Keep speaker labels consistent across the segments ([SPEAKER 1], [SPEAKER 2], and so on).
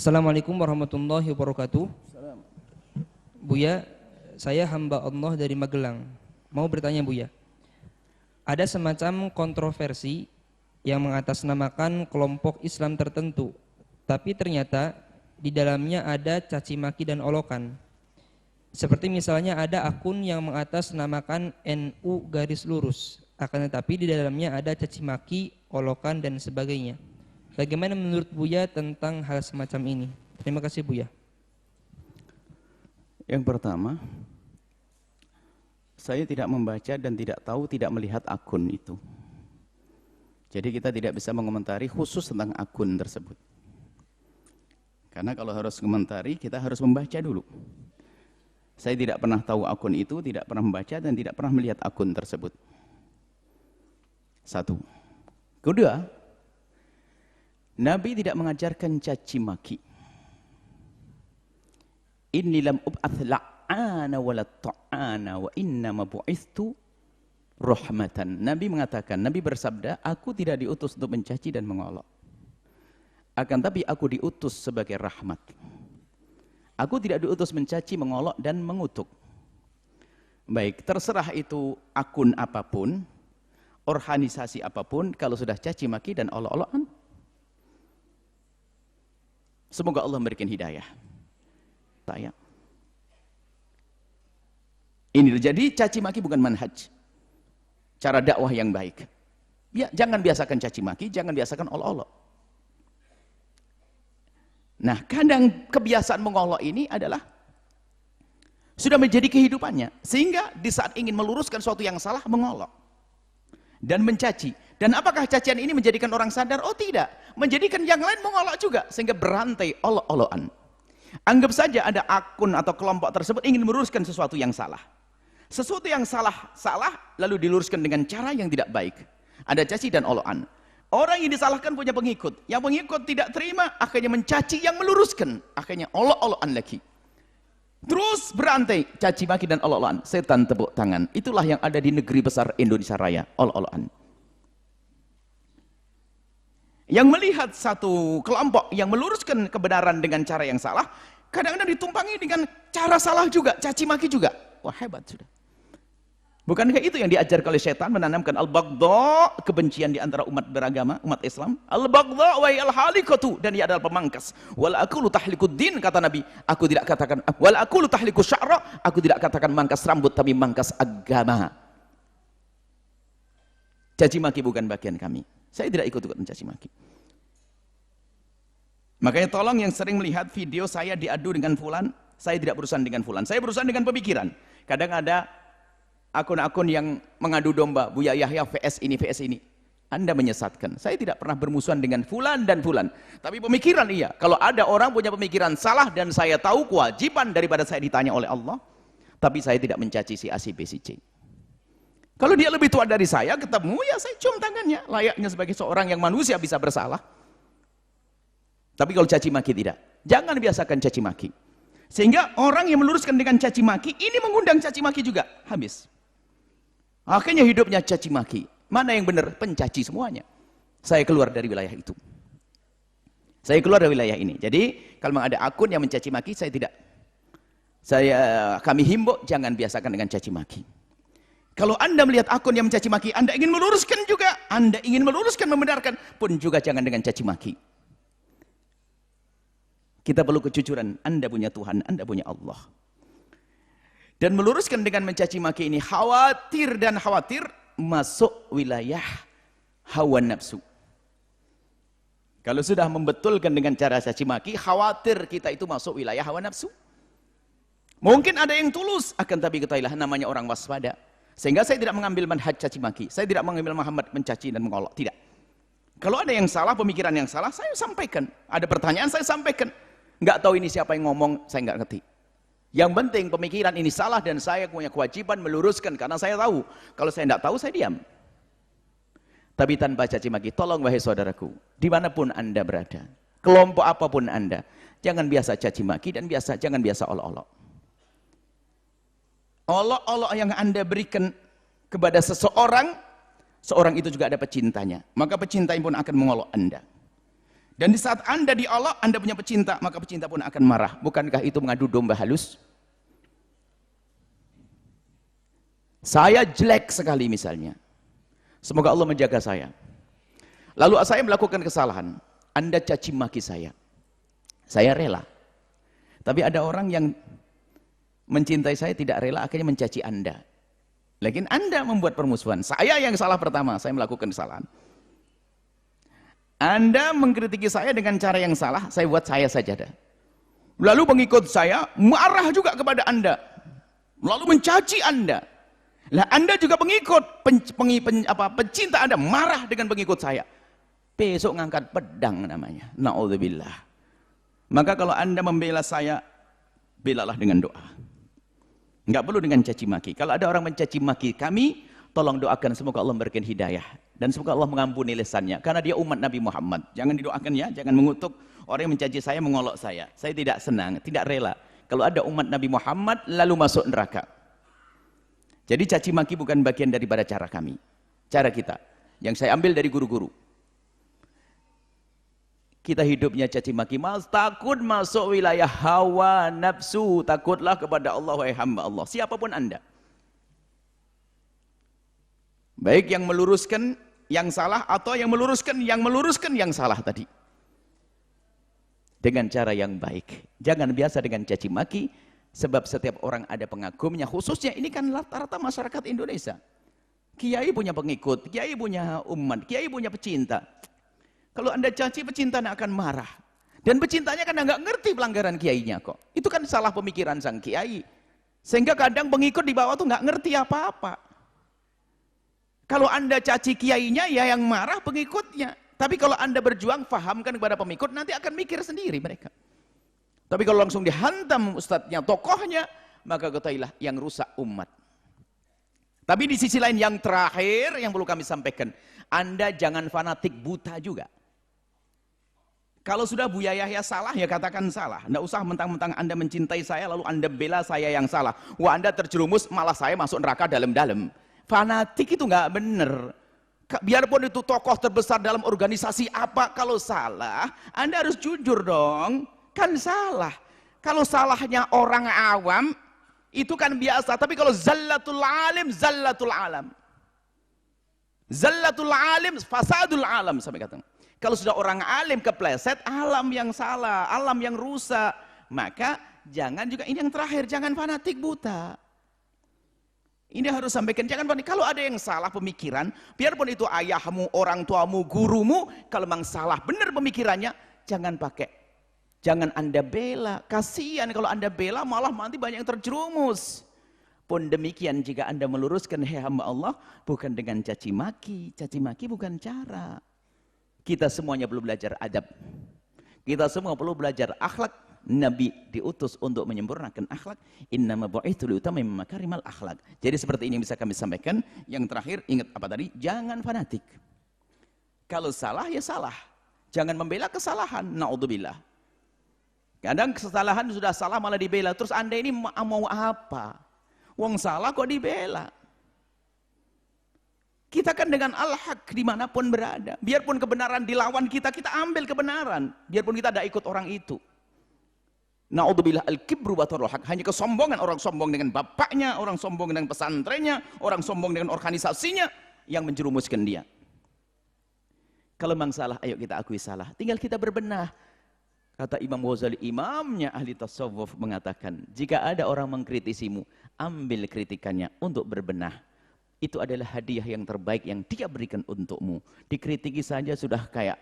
[SPEAKER 1] Assalamualaikum warahmatullahi wabarakatuh.
[SPEAKER 2] Salam.
[SPEAKER 1] Buya, saya hamba Allah dari Magelang. Mau bertanya Buya, ada semacam kontroversi yang mengatasnamakan kelompok Islam tertentu, tapi ternyata di dalamnya ada caci maki dan olokan. Seperti misalnya ada akun yang mengatasnamakan NU garis lurus, akan tetapi di dalamnya ada caci maki, olokan dan sebagainya. Bagaimana menurut Buya tentang hal semacam ini? Terima kasih Buya.
[SPEAKER 2] Yang pertama, saya tidak membaca dan tidak tahu, tidak melihat akun itu. Jadi kita tidak bisa mengomentari khusus tentang akun tersebut. Karena kalau harus komentari, kita harus membaca dulu. Saya tidak pernah tahu akun itu, tidak pernah membaca dan tidak pernah melihat akun tersebut. Satu. Kedua, Nabi tidak mengajarkan caci maki. Inni lam ub'ats la'ana wa la ta'ana wa innama bu'istu rahmatan. Nabi mengatakan, Nabi bersabda, aku tidak diutus untuk mencaci dan mengolok. Akan tapi aku diutus sebagai rahmat. Aku tidak diutus mencaci, mengolok dan mengutuk. Baik, terserah itu akun apapun, organisasi apapun, kalau sudah caci maki dan olok-olokan, semoga Allah memberikan hidayah. Saya. Ini jadi caci maki bukan manhaj. Cara dakwah yang baik. Ya, jangan biasakan caci maki, jangan biasakan olok-olok. Nah, kadang kebiasaan mengolok ini adalah sudah menjadi kehidupannya, sehingga di saat ingin meluruskan sesuatu yang salah mengolok dan mencaci. Dan apakah cacian ini menjadikan orang sadar? Oh tidak, menjadikan yang lain mengolok juga, sehingga berantai olok-olokan. Anggap saja ada akun atau kelompok tersebut ingin meluruskan sesuatu yang salah. Sesuatu yang salah lalu diluruskan dengan cara yang tidak baik. Ada caci dan olokan. Orang yang disalahkan punya pengikut. Yang pengikut tidak terima, akhirnya mencaci yang meluruskan. Akhirnya olok-olokan lagi. Terus berantai, caci maki dan olok-olokan. Setan tepuk tangan. Itulah yang ada di negeri besar Indonesia Raya. Olok-olokan. Yang melihat satu kelompok yang meluruskan kebenaran dengan cara yang salah, kadang-kadang ditumpangi dengan cara salah juga, caci maki juga. Wah, hebat sudah. Bukankah itu yang diajarkan oleh setan, menanamkan al-baghdha, kebencian di antara umat beragama, umat Islam? Al-baghdha wa al-halikatu, dan ia adalah pemangkas. Wal aqulu tahlikud din, kata Nabi. Aku tidak katakan wal aqulu tahliku sya'ra, aku tidak katakan mangkas rambut tapi mangkas agama. Caci maki bukan bagian kami. Saya tidak ikut-ikut mencaci maki. Makanya tolong yang sering melihat video saya diadu dengan fulan, saya tidak berurusan dengan fulan. Saya berurusan dengan pemikiran. Kadang ada akun-akun yang mengadu domba, Buya Yahya VS ini, VS ini. Anda menyesatkan. Saya tidak pernah bermusuhan dengan fulan dan fulan. Tapi pemikiran iya. Kalau ada orang punya pemikiran salah dan saya tahu kewajiban daripada saya ditanya oleh Allah, tapi saya tidak mencaci si A, si B, si C. Kalau dia lebih tua dari saya, ketemu ya saya cium tangannya. Layaknya sebagai seorang yang manusia bisa bersalah. Tapi kalau caci maki tidak. Jangan biasakan caci maki. Sehingga orang yang meluruskan dengan caci maki, ini mengundang caci maki juga. Habis. Akhirnya hidupnya caci maki. Mana yang benar? Pencaci semuanya. Saya keluar dari wilayah itu. Saya keluar dari wilayah ini. Jadi kalau memang ada akun yang mencaci maki, saya tidak. Kami himbau jangan biasakan dengan caci maki. Kalau Anda melihat akun yang mencaci maki, Anda ingin meluruskan juga. Anda ingin meluruskan, membenarkan, pun juga jangan dengan caci maki. Kita perlu kejujuran. Anda punya Tuhan, Anda punya Allah. Dan meluruskan dengan mencaci maki ini khawatir dan khawatir masuk wilayah hawa nafsu. Kalau sudah membetulkan dengan cara caci maki, khawatir kita itu masuk wilayah hawa nafsu. Mungkin ada yang tulus, akan tapi ketahuilah namanya orang waspada. Sehingga saya tidak mengambil manhaj caci maki. Saya tidak mengambil Muhammad mencaci dan mengolok. Tidak. Kalau ada yang salah, pemikiran yang salah, saya sampaikan. Ada pertanyaan, saya sampaikan. Nggak tahu ini siapa yang ngomong, saya nggak ngerti. Yang penting pemikiran ini salah dan saya punya kewajiban meluruskan. Karena saya tahu. Kalau saya nggak tahu, saya diam. Tapi tanpa caci maki, tolong wahai saudaraku. Dimanapun Anda berada. Kelompok apapun Anda. Jangan biasa caci maki dan jangan biasa olok-olok. Olok-olok yang Anda berikan kepada seseorang, seorang itu juga ada pecintanya. Maka pecinta pun akan mengolok Anda. Dan di saat Anda diolok, Anda punya pecinta, maka pecinta pun akan marah. Bukankah itu mengadu domba halus? Saya jelek sekali misalnya. Semoga Allah menjaga saya. Lalu saya melakukan kesalahan. Anda caci maki saya. Saya rela. Tapi ada orang yang mencintai saya tidak rela, akhirnya mencaci Anda. Lakin Anda membuat permusuhan. Saya yang salah pertama, saya melakukan kesalahan. Anda mengkritiki saya dengan cara yang salah, saya buat saya saja dah. Lalu pengikut saya marah juga kepada Anda. Lalu mencaci Anda. Lah Anda juga pengikut, pecinta Anda marah dengan pengikut saya. Besok ngangkat pedang namanya. Na'udzubillah. Maka kalau Anda membela saya, belalah dengan doa. Enggak perlu dengan caci maki. Kalau ada orang mencaci maki kami, tolong doakan semoga Allah memberikan hidayah. Dan semoga Allah mengampuni lisannya. Karena dia umat Nabi Muhammad. Jangan didoakan ya, jangan mengutuk orang yang mencaci saya, mengolok saya. Saya tidak senang, tidak rela. Kalau ada umat Nabi Muhammad, lalu masuk neraka. Jadi caci maki bukan bagian daripada cara kami. Cara kita. Yang saya ambil dari guru-guru. Kita hidupnya caci maki. Takut masuk wilayah hawa nafsu. Takutlah kepada Allah, wahai hamba Allah. Siapapun Anda. Baik yang meluruskan yang salah atau yang meluruskan yang salah tadi. Dengan cara yang baik. Jangan biasa dengan caci maki, sebab setiap orang ada pengagumnya. Khususnya ini kan rata-rata masyarakat Indonesia. Kiai punya pengikut, kiai punya umat, kiai punya pecinta. Kalau Anda caci, pecinta akan marah. Dan pecintanya kan nggak ngerti pelanggaran kiainya kok. Itu kan salah pemikiran sang kiai. Sehingga kadang pengikut di bawah tuh nggak ngerti apa-apa. Kalau Anda caci kiainya, ya yang marah pengikutnya. Tapi kalau Anda berjuang, fahamkan kepada pengikut, nanti akan mikir sendiri mereka. Tapi kalau langsung dihantam ustadznya, tokohnya, maka ketahuilah yang rusak umat. Tapi di sisi lain yang terakhir, yang perlu kami sampaikan, Anda jangan fanatik buta juga. Kalau sudah Buya Yahya salah, ya katakan salah. Tidak usah mentang-mentang Anda mencintai saya, lalu Anda bela saya yang salah. Wah, Anda terjerumus, malah saya masuk neraka dalam-dalam. Fanatik itu nggak benar. Biarpun itu tokoh terbesar dalam organisasi apa, kalau salah, Anda harus jujur dong. Kan salah. Kalau salahnya orang awam, itu kan biasa. Tapi kalau zallatul alim, zallatul alam. Zallatul alim, fasadul alam. Sampai kata. Kalau sudah orang alim kepleset, alam yang salah, alam yang rusak. Maka jangan juga, ini yang terakhir, jangan fanatik buta. Ini harus sampaikan, jangan panik. Kalau ada yang salah pemikiran, biarpun itu ayahmu, orang tuamu, gurumu, kalau memang salah benar pemikirannya, jangan pakai. Jangan Anda bela. Kasihan kalau Anda bela, malah nanti banyak yang terjerumus. Pun demikian jika Anda meluruskan hamba Allah, bukan dengan caci maki. Caci maki bukan cara. Kita semuanya perlu belajar adab. Kita semua perlu belajar akhlak. Nabi diutus untuk menyempurnakan akhlak. Innama bu'itsu liutammima makarimal akhlak. Jadi seperti ini yang bisa kami sampaikan. Yang terakhir, ingat apa tadi? Jangan fanatik. Kalau salah ya salah. Jangan membela kesalahan. Na'udzubillah. Kadang kesalahan sudah salah malah dibela. Terus Anda ini mau apa? Wong salah kok dibela? Kita kan dengan al-haq dimanapun berada. Biarpun kebenaran dilawan kita, kita ambil kebenaran. Biarpun kita tidak ikut orang itu. Na'udzubillah al-kibru batarul haq. Hanya kesombongan, orang sombong dengan bapaknya, orang sombong dengan pesantrennya, orang sombong dengan organisasinya yang menjerumuskan dia. Kalau memang salah, ayo kita akui salah. Tinggal kita berbenah. Kata Imam Ghazali, imamnya ahli tasawuf mengatakan, jika ada orang mengkritisimu, ambil kritikannya untuk berbenah. Itu adalah hadiah yang terbaik yang dia berikan untukmu. Dikritiki saja sudah kayak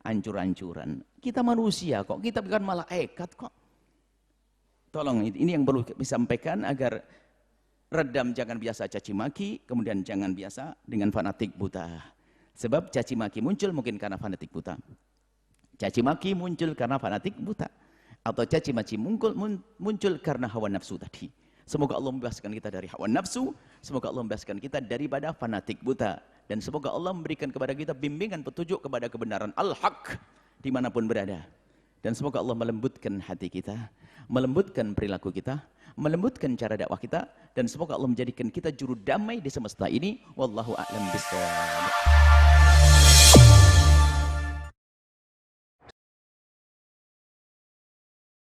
[SPEAKER 2] ancur-ancuran. Kita manusia kok, kita bukan malaikat kok. Tolong, ini yang perlu disampaikan agar redam, jangan biasa caci maki, kemudian jangan biasa dengan fanatik buta. Sebab caci maki muncul mungkin karena fanatik buta. Caci maki muncul karena fanatik buta. Atau caci maki muncul karena hawa nafsu tadi. Semoga Allah membebaskan kita dari hawa nafsu. Semoga Allah membebaskan kita daripada fanatik buta. Dan semoga Allah memberikan kepada kita bimbingan petunjuk kepada kebenaran al-haq dimanapun berada. Dan semoga Allah melembutkan hati kita, melembutkan perilaku kita, melembutkan cara dakwah kita, dan semoga Allah menjadikan kita juru damai di semesta ini. Wallahu a'lam bishawab.